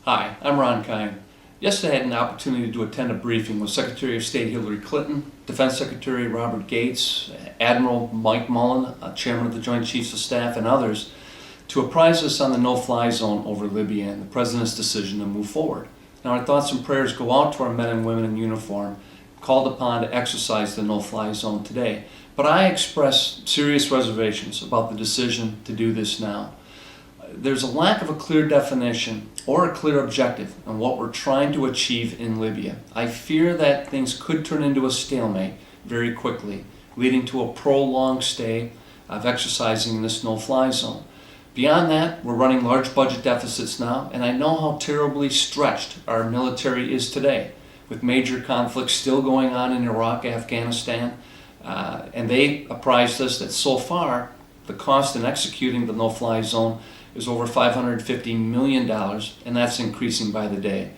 Hi, I'm Ron Kine. Yesterday I had an opportunity to attend a briefing with Secretary of State Hillary Clinton, Defense Secretary Robert Gates, Admiral Mullen, Chairman of the Joint Chiefs of Staff, and others to apprise us on the no-fly zone over Libya and the President's decision to move forward. Now our thoughts and prayers go out to our men and women in uniform called upon to exercise the no-fly zone today. But I express serious reservations about the decision to do this now. There's a lack of a clear definition or a clear objective on what we're trying to achieve in Libya. I fear that things could turn into a stalemate very quickly, leading to a prolonged stay of exercising this no-fly zone. Beyond that, we're running large budget deficits now, and I know how terribly stretched our military is today, with major conflicts still going on in Iraq, Afghanistan, and they apprised us that so far the cost in executing the no-fly zone is over $550 million, and that's increasing by the day.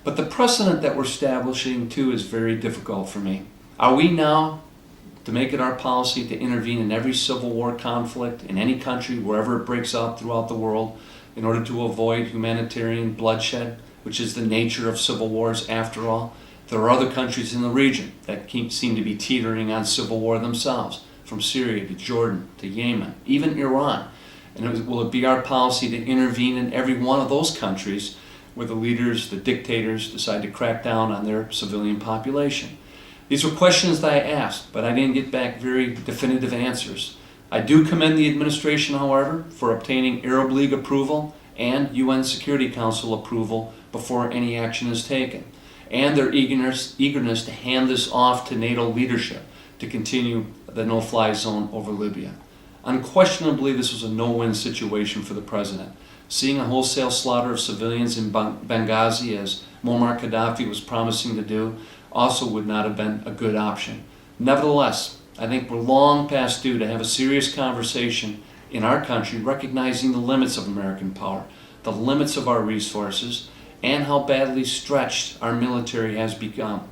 But the precedent that we're establishing too is very difficult for me. Are we now to make it our policy to intervene in every civil war conflict in any country wherever it breaks out throughout the world in order to avoid humanitarian bloodshed, which is the nature of civil wars after all? There are other countries in the region that seem to be teetering on civil war themselves, from Syria to Jordan to Yemen, even Iran. And will it be our policy to intervene in every one of those countries where the leaders, the dictators, decide to crack down on their civilian population? These were questions that I asked, but I didn't get back very definitive answers. I do commend the administration, however, for obtaining Arab League approval and UN Security Council approval before any action is taken, and their eagerness to hand this off to NATO leadership to continue the no-fly zone over Libya. Unquestionably, this was a no-win situation for the President. Seeing a wholesale slaughter of civilians in Benghazi, as Muammar Gaddafi was promising to do, also would not have been a good option. Nevertheless, I think we're long past due to have a serious conversation in our country recognizing the limits of American power, the limits of our resources, and how badly stretched our military has become.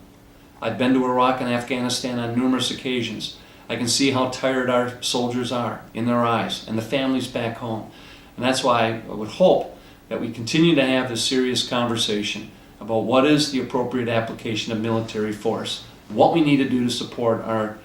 I've been to Iraq and Afghanistan on numerous occasions. I can see how tired our soldiers are in their eyes and the families back home. And that's why I would hope that we continue to have this serious conversation about what is the appropriate application of military force, what we need to do to support our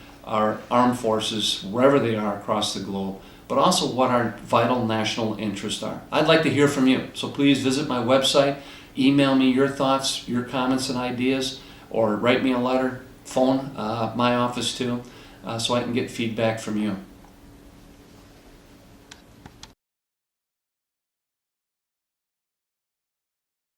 armed forces wherever they are across the globe, but also what our vital national interests are. I'd like to hear from you, so please visit my website, email me your thoughts, your comments and ideas, or write me a letter, phone my office too, so I can get feedback from you.